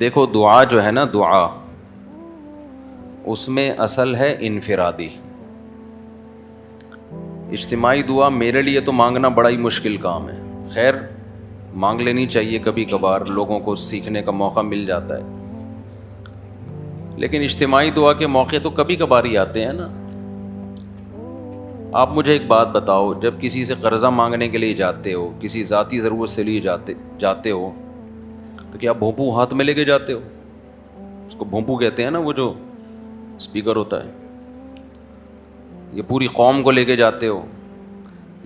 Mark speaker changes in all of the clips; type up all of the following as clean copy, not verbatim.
Speaker 1: دیکھو دعا جو ہے نا، دعا اس میں اصل ہے انفرادی. اجتماعی دعا میرے لیے تو مانگنا بڑا ہی مشکل کام ہے. خیر مانگ لینی چاہیے کبھی کبھار، لوگوں کو سیکھنے کا موقع مل جاتا ہے. لیکن اجتماعی دعا کے موقع تو کبھی کبھار ہی آتے ہیں نا. آپ مجھے ایک بات بتاؤ، جب کسی سے قرضہ مانگنے کے لیے جاتے ہو، کسی ذاتی ضرورت سے لیے جاتے ہو، تو کیا بھونپو ہاتھ میں لے کے جاتے ہو؟ اس کو بھونپو کہتے ہیں نا، وہ جو اسپیکر ہوتا ہے. یہ پوری قوم کو لے کے جاتے ہو،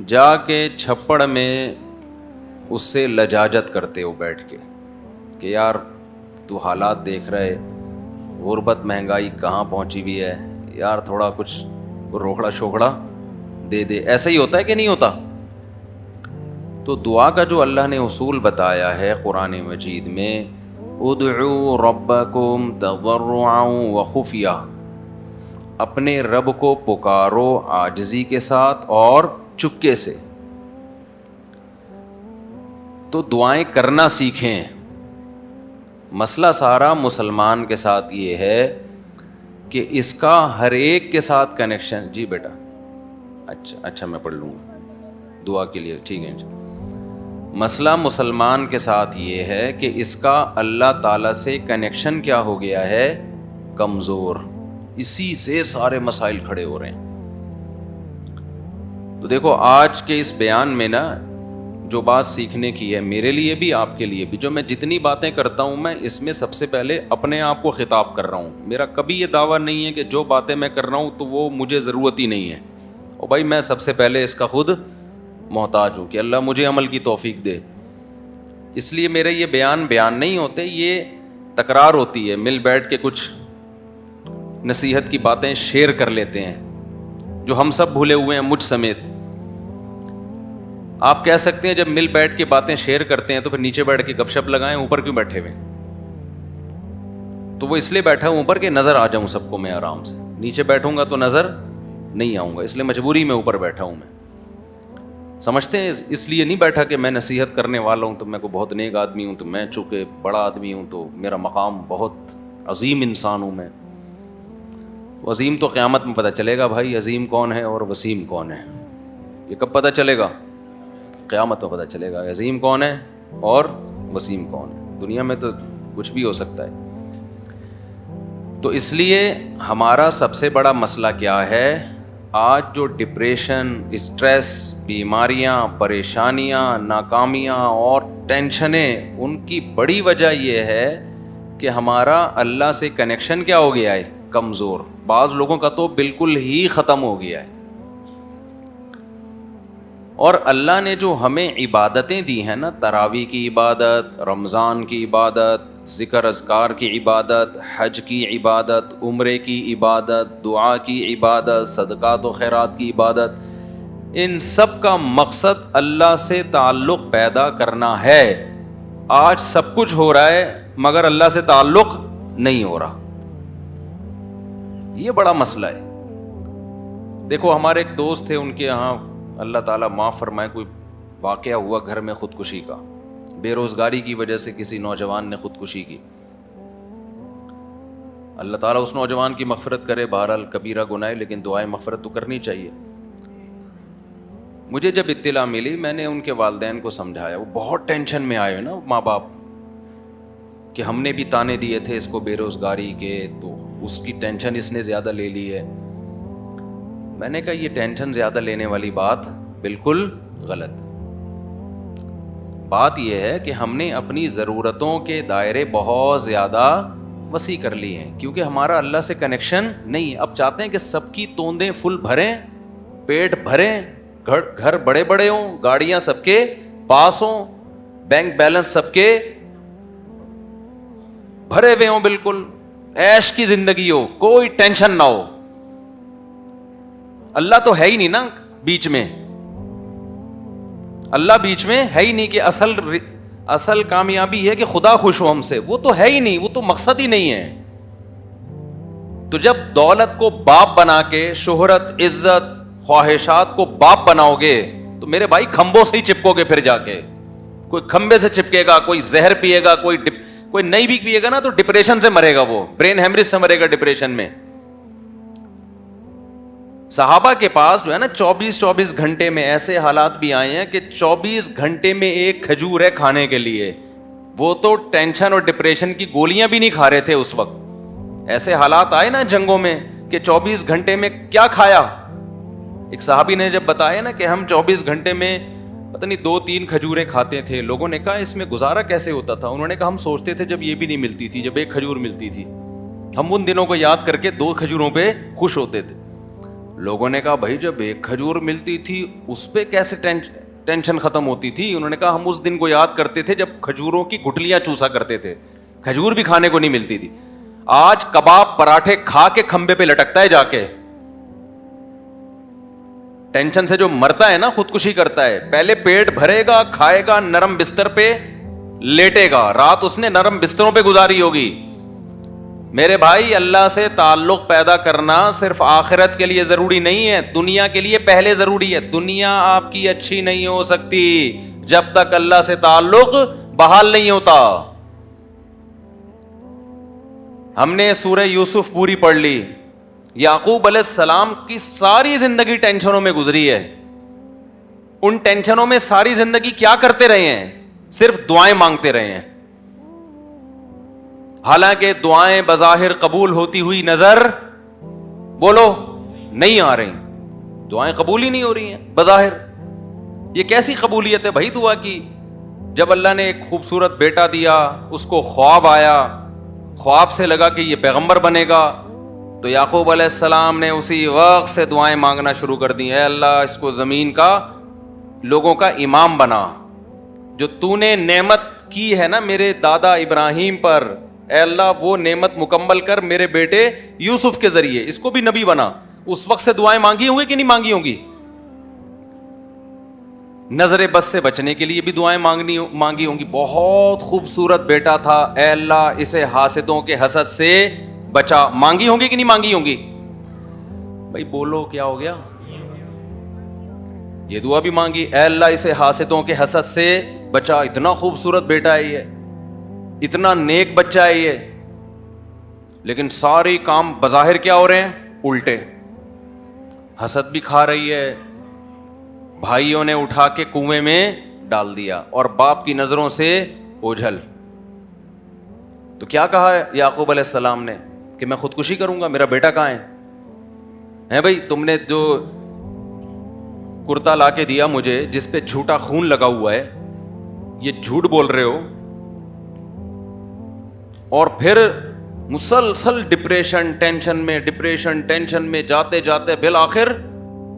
Speaker 1: جا کے چھپڑ میں اس سے لجاجت کرتے ہو بیٹھ کے کہ یار تو حالات دیکھ رہے، غربت مہنگائی کہاں پہنچی ہوئی ہے یار، تھوڑا کچھ روکڑا شوکڑا دے دے. ایسا ہی ہوتا ہے کہ نہیں ہوتا؟ تو دعا کا جو اللہ نے اصول بتایا ہے قرآن مجید میں، ادعوا ربکم تضرعا وخفیہ، اپنے رب کو پکارو عاجزی کے ساتھ اور چپکے سے. تو دعائیں کرنا سیکھیں. مسئلہ سارا مسلمان کے ساتھ یہ ہے کہ اس کا ہر ایک کے ساتھ کنیکشن. جی بیٹا اچھا میں پڑھ لوں گا دعا کے لیے، ٹھیک ہے. مسئلہ مسلمان کے ساتھ یہ ہے کہ اس کا اللہ تعالیٰ سے کنیکشن کیا ہو گیا ہے؟ کمزور. اسی سے سارے مسائل کھڑے ہو رہے ہیں. تو دیکھو آج کے اس بیان میں نا جو بات سیکھنے کی ہے، میرے لیے بھی آپ کے لیے بھی، جو میں جتنی باتیں کرتا ہوں میں اس میں سب سے پہلے اپنے آپ کو خطاب کر رہا ہوں. میرا کبھی یہ دعویٰ نہیں ہے کہ جو باتیں میں کر رہا ہوں تو وہ مجھے ضرورت ہی نہیں ہے. اور بھائی میں سب سے پہلے اس کا خود محتاج ہوں کہ اللہ مجھے عمل کی توفیق دے. اس لیے میرے یہ بیان نہیں ہوتے، یہ تکرار ہوتی ہے. مل بیٹھ کے کچھ نصیحت کی باتیں شیئر کر لیتے ہیں جو ہم سب بھولے ہوئے ہیں، مجھ سمیت. آپ کہہ سکتے ہیں جب مل بیٹھ کے باتیں شیئر کرتے ہیں تو پھر نیچے بیٹھ کے گپ شپ لگائیں، اوپر کیوں بیٹھے ہوئے؟ تو وہ اس لیے بیٹھا ہوں اوپر کہ نظر آ جاؤں سب کو میں آرام سے. نیچے بیٹھوں گا تو نظر نہیں آؤں گا، اس لیے مجبوری میں اوپر بیٹھا ہوں. میں سمجھتے ہیں اس لیے نہیں بیٹھا کہ میں نصیحت کرنے والا ہوں تو میں کو بہت نیک آدمی ہوں، تو میں چونکہ بڑا آدمی ہوں تو میرا مقام بہت عظیم انسان ہوں میں. عظیم تو قیامت میں پتہ چلے گا بھائی، عظیم کون ہے اور وسیم کون ہے. یہ کب پتہ چلے گا؟ قیامت میں پتہ چلے گا عظیم کون ہے اور وسیم کون ہے. دنیا میں تو کچھ بھی ہو سکتا ہے. تو اس لیے ہمارا سب سے بڑا مسئلہ کیا ہے آج؟ جو ڈپریشن، اسٹریس، بیماریاں، پریشانیاں، ناکامیاں اور ٹینشنیں، ان کی بڑی وجہ یہ ہے کہ ہمارا اللہ سے کنیکشن کیا ہو گیا ہے؟ کمزور. بعض لوگوں کا تو بالکل ہی ختم ہو گیا ہے. اور اللہ نے جو ہمیں عبادتیں دی ہیں نا، تراویح کی عبادت، رمضان کی عبادت، ذکر اذکار کی عبادت، حج کی عبادت، عمرے کی عبادت، دعا کی عبادت، صدقات و خیرات کی عبادت، ان سب کا مقصد اللہ سے تعلق پیدا کرنا ہے. آج سب کچھ ہو رہا ہے مگر اللہ سے تعلق نہیں ہو رہا. یہ بڑا مسئلہ ہے. دیکھو ہمارے ایک دوست تھے، ان کے یہاں اللہ تعالیٰ معاف فرمائے کوئی واقعہ ہوا گھر میں خودکشی کا. بے روزگاری کی وجہ سے کسی نوجوان نے خودکشی کی. اللہ تعالیٰ اس نوجوان کی مغفرت کرے. بہرحال کبیرہ گناہ ہے لیکن دعائیں مغفرت تو کرنی چاہیے. مجھے جب اطلاع ملی میں نے ان کے والدین کو سمجھایا. وہ بہت ٹینشن میں آئے نا ماں باپ کہ ہم نے بھی تانے دیے تھے اس کو بے روزگاری کے، تو اس کی ٹینشن اس نے زیادہ لے لی ہے. میں نے کہا یہ ٹینشن زیادہ لینے والی بات بالکل غلط. بات یہ ہے کہ ہم نے اپنی ضرورتوں کے دائرے بہت زیادہ وسیع کر لی ہیں کیونکہ ہمارا اللہ سے کنیکشن نہیں ہے. اب چاہتے ہیں کہ سب کی توندیں فل بھریں، پیٹ بھریں، گھر بڑے بڑے ہوں، گاڑیاں سب کے پاس ہوں، بینک بیلنس سب کے بھرے ہوئے ہوں، بالکل عیش کی زندگی ہو، کوئی ٹینشن نہ ہو. اللہ تو ہے ہی نہیں نا بیچ میں. اللہ بیچ میں ہے ہی نہیں کہ اصل کامیابی ہے کہ خدا خوش ہو ہم سے. وہ تو ہے ہی نہیں، وہ تو مقصد ہی نہیں ہے. تو جب دولت کو باپ بنا کے، شہرت، عزت، خواہشات کو باپ بناؤ گے تو میرے بھائی کھمبوں سے ہی چپکو گے. پھر جا کے کوئی کھمبے سے چپکے گا، کوئی زہر پیے گا، کوئی نئی بھی پیے گا نا تو ڈپریشن سے مرے گا, وہ برین ہیمریج سے مرے گا ڈپریشن میں. صحابہ کے پاس جو ہے نا 24 گھنٹے میں ایسے حالات بھی آئے ہیں کہ 24 گھنٹے میں ایک کھجور ہے کھانے کے لیے. وہ تو ٹینشن اور ڈپریشن کی گولیاں بھی نہیں کھا رہے تھے اس وقت. ایسے حالات آئے نا جنگوں میں کہ 24 گھنٹے میں کیا کھایا. ایک صحابی نے جب بتایا نا کہ ہم 24 گھنٹے میں پتہ نہیں 2-3 کھجوریں کھاتے تھے, لوگوں نے کہا اس میں گزارا کیسے ہوتا تھا. انہوں نے کہا ہم سوچتے تھے جب یہ بھی نہیں ملتی تھی, جب ایک کھجور ملتی تھی, ہم ان دنوں کو یاد کر کے 2 کھجوروں پہ خوش ہوتے تھے. لوگوں نے کہا بھائی جب ایک کھجور ملتی تھی اس پہ کیسے ٹینشن ختم ہوتی تھی. انہوں نے کہا ہم اس دن کو یاد کرتے تھے جب کھجوروں کی گٹلیاں چوسا کرتے تھے, کھجور بھی کھانے کو نہیں ملتی تھی. آج کباب پراٹھے کھا کے کھمبے پہ لٹکتا ہے جا کے. ٹینشن سے جو مرتا ہے نا خودکشی کرتا ہے. پہلے پیٹ بھرے گا, کھائے گا, نرم بستر پہ لیٹے گا, رات اس نے نرم بستروں پہ گزاری ہوگی. میرے بھائی اللہ سے تعلق پیدا کرنا صرف آخرت کے لیے ضروری نہیں ہے, دنیا کے لیے پہلے ضروری ہے. دنیا آپ کی اچھی نہیں ہو سکتی جب تک اللہ سے تعلق بحال نہیں ہوتا. ہم نے سورہ یوسف پوری پڑھ لی. یعقوب علیہ السلام کی ساری زندگی ٹینشنوں میں گزری ہے. ان ٹینشنوں میں ساری زندگی کیا کرتے رہے ہیں؟ صرف دعائیں مانگتے رہے ہیں. حالانکہ دعائیں بظاہر قبول ہوتی ہوئی نظر بولو نہیں آ رہی. دعائیں قبول ہی نہیں ہو رہی ہیں بظاہر. یہ کیسی قبولیت ہے بھائی دعا کی؟ جب اللہ نے ایک خوبصورت بیٹا دیا, اس کو خواب آیا, خواب سے لگا کہ یہ پیغمبر بنے گا, تو یعقوب علیہ السلام نے اسی وقت سے دعائیں مانگنا شروع کر دی. اے اللہ اس کو زمین کا لوگوں کا امام بنا. جو تو نے نعمت کی ہے نا میرے دادا ابراہیم پر, اے اللہ وہ نعمت مکمل کر میرے بیٹے یوسف کے ذریعے, اس کو بھی نبی بنا. اس وقت سے دعائیں مانگی ہوں گی کہ نہیں مانگی ہوں گی؟ نظر بد سے بچنے کے لیے بھی دعائیں مانگی ہوں گی. بہت خوبصورت بیٹا تھا, اے اللہ اسے حاسدوں کے حسد سے بچا. مانگی ہوں گی کہ نہیں مانگی ہوں گی؟ بھائی بولو کیا ہو گیا؟ یہ دعا بھی مانگی, اے اللہ اسے حاسدوں کے حسد سے بچا. اتنا خوبصورت بیٹا ہے یہ, اتنا نیک بچہ ہے یہ, لیکن سارے کام بظاہر کیا ہو رہے ہیں؟ الٹے. حسد بھی کھا رہی ہے, بھائیوں نے اٹھا کے کنویں میں ڈال دیا, اور باپ کی نظروں سے اوجھل. تو کیا کہا یعقوب علیہ السلام نے کہ میں خودکشی کروں گا, میرا بیٹا کہاں ہے بھائی؟ تم نے جو کرتا لا کے دیا مجھے جس پہ جھوٹا خون لگا ہوا ہے, یہ جھوٹ بول رہے ہو, اور پھر مسلسل ڈپریشن ٹینشن میں جاتے جاتے بالآخر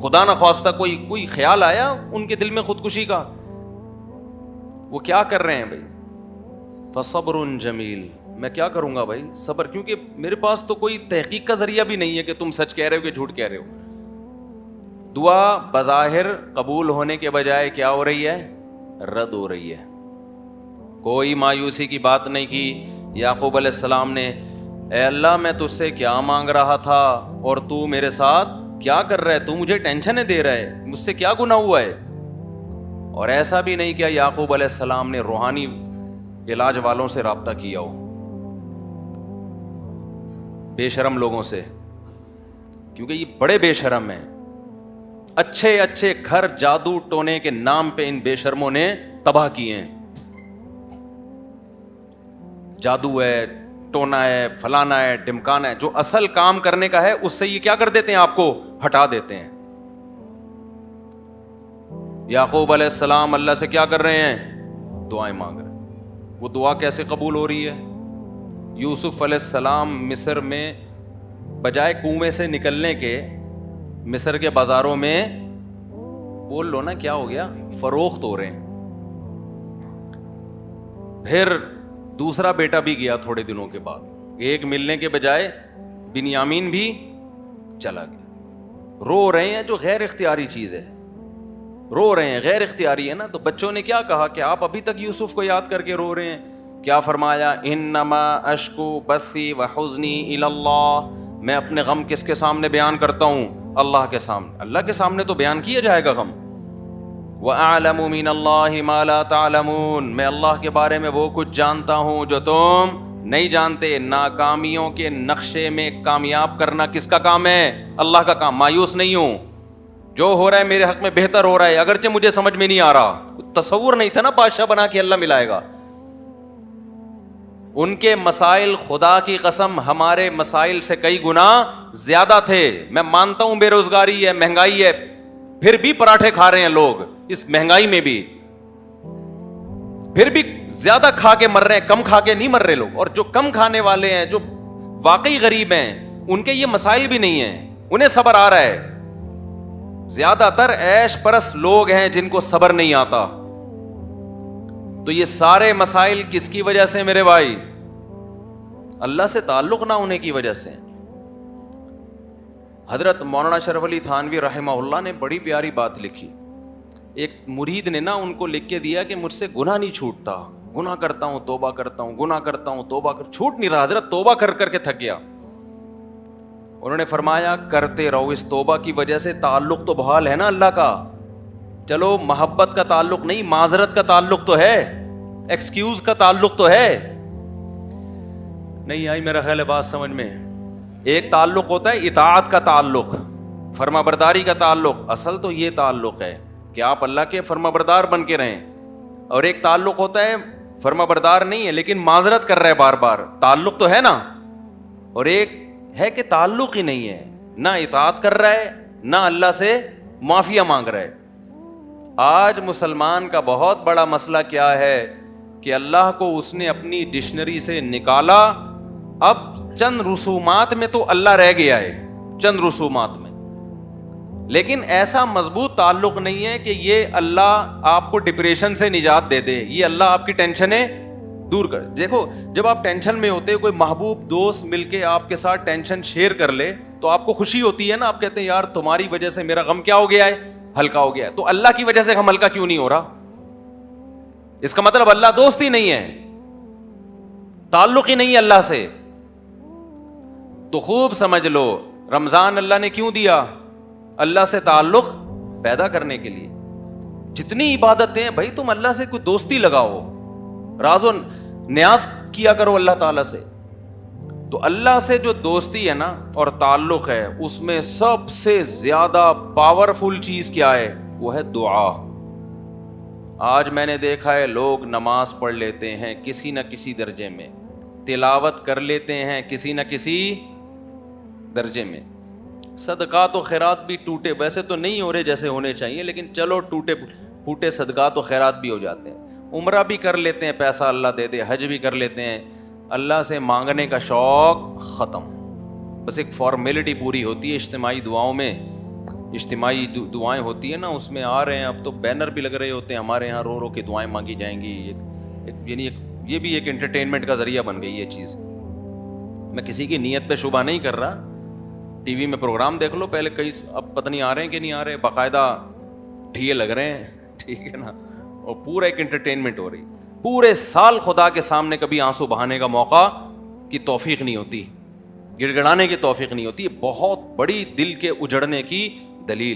Speaker 1: خدا نخواستہ کوئی خیال آیا ان کے دل میں خودکشی کا. وہ کیا کر رہے ہیں بھائی؟ فصبر جمیل. میں کیا کروں گا بھائی؟ صبر, کیونکہ میرے پاس تو کوئی تحقیق کا ذریعہ بھی نہیں ہے کہ تم سچ کہہ رہے ہو کہ جھوٹ کہہ رہے ہو. دعا بظاہر قبول ہونے کے بجائے کیا ہو رہی ہے؟ رد ہو رہی ہے. کوئی مایوسی کی بات نہیں کی یعقوب علیہ السلام نے. اے اللہ میں تجھ سے کیا مانگ رہا تھا اور تو میرے ساتھ کیا کر رہا ہے؟ تو مجھے ٹینشن دے رہا ہے, مجھ سے کیا گناہ ہوا ہے؟ اور ایسا بھی نہیں کیا یعقوب علیہ السلام نے روحانی علاج والوں سے رابطہ کیا ہو, بے شرم لوگوں سے, کیونکہ یہ بڑے بے شرم ہیں. اچھے اچھے گھر جادو ٹونے کے نام پہ ان بے شرموں نے تباہ کیے ہیں. جادو ہے, ٹونا ہے, فلانا ہے, ڈمکانا ہے, جو اصل کام کرنے کا ہے اس سے یہ کیا کر دیتے ہیں؟ آپ کو ہٹا دیتے ہیں. یعقوب علیہ السلام اللہ سے کیا کر رہے ہیں؟ دعائیں مانگ رہے ہیں. وہ دعا کیسے قبول ہو رہی ہے؟ یوسف علیہ السلام مصر میں بجائے کنویں سے نکلنے کے مصر کے بازاروں میں, بول لو نا کیا ہو گیا, فروخت ہو رہے ہیں. پھر دوسرا بیٹا بھی گیا تھوڑے دنوں کے بعد, ایک ملنے کے بجائے بنیامین بھی چلا گیا. رو رہے ہیں, جو غیر اختیاری چیز ہے, رو رہے ہیں, غیر اختیاری ہے نا. تو بچوں نے کیا کہا کہ آپ ابھی تک یوسف کو یاد کر کے رو رہے ہیں. کیا فرمایا؟ انما اشکو بثی وحزنی الی اللہ. میں اپنے غم کس کے سامنے بیان کرتا ہوں؟ اللہ کے سامنے. اللہ کے سامنے تو بیان کیا جائے گا غم. وَأَعْلَمُ مِنَ اللَّهِ مَا لَا تَعْلَمُونَ، میں اللہ کے بارے میں وہ کچھ جانتا ہوں جو تم نہیں جانتے. ناکامیوں کے نقشے میں کامیاب کرنا کس کا کام ہے؟ اللہ کا کام. مایوس نہیں ہوں، جو ہو رہا ہے میرے حق میں بہتر ہو رہا ہے، اگرچہ مجھے سمجھ میں نہیں آ رہا. تصور نہیں تھا نا بادشاہ بنا کے اللہ ملائے گا. ان کے مسائل خدا کی قسم ہمارے مسائل سے کئی گنا زیادہ تھے. میں مانتا ہوں بے روزگاری ہے، مہنگائی ہے، پھر بھی پراٹھے کھا رہے ہیں لوگ اس مہنگائی میں بھی، پھر بھی زیادہ کھا کے مر رہے ہیں، کم کھا کے نہیں مر رہے لوگ. اور جو کم کھانے والے ہیں، جو واقعی غریب ہیں، ان کے یہ مسائل بھی نہیں ہیں، انہیں صبر آ رہا ہے. زیادہ تر عیش پرست لوگ ہیں جن کو صبر نہیں آتا. تو یہ سارے مسائل کس کی وجہ سے میرے بھائی؟ اللہ سے تعلق نہ ہونے کی وجہ سے. حضرت مولانا شرف علی تھانوی رحمہ اللہ نے بڑی پیاری بات لکھی. ایک مرید نے نا ان کو لکھ کے دیا کہ مجھ سے گناہ نہیں چھوٹتا، گناہ کرتا ہوں توبہ کرتا ہوں، گناہ کرتا ہوں توبہ چھوٹ نہیں رہا. حضرت توبہ کر کر کے تھک گیا. انہوں نے فرمایا کرتے رہو، اس توبہ کی وجہ سے تعلق تو بحال ہے نا اللہ کا. چلو محبت کا تعلق نہیں، معذرت کا تعلق تو ہے، ایکسکیوز کا تعلق تو ہے. نہیں آئی میرا خیال ہے بات سمجھ میں. ایک تعلق ہوتا ہے اطاعت کا تعلق، فرما برداری کا تعلق. اصل تو یہ تعلق ہے کہ آپ اللہ کے فرما بردار بن کے رہیں. اور ایک تعلق ہوتا ہے فرما بردار نہیں ہے لیکن معذرت کر رہا ہے بار بار، تعلق تو ہے نا. اور ایک ہے کہ تعلق ہی نہیں ہے، نہ اطاعت کر رہا ہے نہ اللہ سے معافیہ مانگ رہا ہے. آج مسلمان کا بہت بڑا مسئلہ کیا ہے کہ اللہ کو اس نے اپنی ڈکشنری سے نکالا. اب چند رسومات میں تو اللہ رہ گیا ہے، چند رسومات میں، لیکن ایسا مضبوط تعلق نہیں ہے کہ یہ اللہ آپ کو ڈپریشن سے نجات دے دے، یہ اللہ آپ کی ٹینشنیں دور کر. دیکھو جب آپ ٹینشن میں ہوتے، کوئی محبوب دوست مل کے آپ کے ساتھ ٹینشن شیئر کر لے تو آپ کو خوشی ہوتی ہے نا. آپ کہتے ہیں یار تمہاری وجہ سے میرا غم کیا ہو گیا ہے؟ ہلکا ہو گیا ہے. تو اللہ کی وجہ سے غم ہلکا کیوں نہیں ہو رہا؟ اس کا مطلب اللہ دوست ہی نہیں ہے، تعلق ہی نہیں ہے اللہ سے. تو خوب سمجھ لو رمضان اللہ نے کیوں دیا؟ اللہ سے تعلق پیدا کرنے کے لیے. جتنی عبادتیں ہیں بھائی تم اللہ سے کوئی دوستی لگاؤ، راز و نیاز کیا کرو اللہ تعالیٰ سے. تو اللہ سے جو دوستی ہے نا اور تعلق ہے، اس میں سب سے زیادہ پاورفل چیز کیا ہے؟ وہ ہے دعا. آج میں نے دیکھا ہے لوگ نماز پڑھ لیتے ہیں کسی نہ کسی درجے میں، تلاوت کر لیتے ہیں کسی نہ کسی درجے میں، صدقات و خیرات بھی ٹوٹے ویسے تو نہیں ہو رہے جیسے ہونے چاہیے، لیکن چلو ٹوٹے پھوٹے صدقات و خیرات بھی ہو جاتے ہیں. عمرہ بھی کر لیتے ہیں، پیسہ اللہ دے دے، حج بھی کر لیتے ہیں. اللہ سے مانگنے کا شوق ختم، بس ایک فارمیلٹی پوری ہوتی ہے. اجتماعی دعاؤں میں، اجتماعی دعائیں ہوتی ہیں نا، اس میں آ رہے ہیں. اب تو بینر بھی لگ رہے ہوتے ہیں ہمارے یہاں، رو رو کے دعائیں مانگی جائیں گی. یعنی یہ بھی ایک انٹرٹینمنٹ کا ذریعہ بن گئی یہ چیز. میں کسی کی نیت پہ شبہ نہیں کر رہا. ٹی وی میں پروگرام دیکھ لو پہلے، کئی اب پتہ نہیں آ رہے ہیں کہ نہیں آ رہے، باقاعدہ ٹھیے لگ رہے ہیں، ٹھیک ہے نا، اور پورا ایک انٹرٹینمنٹ ہو رہی. پورے سال خدا کے سامنے کبھی آنسو بہانے کا موقع کی توفیق نہیں ہوتی، گڑ گڑانے کی توفیق نہیں ہوتی. بہت بڑی دل کے اجڑنے کی دلیل.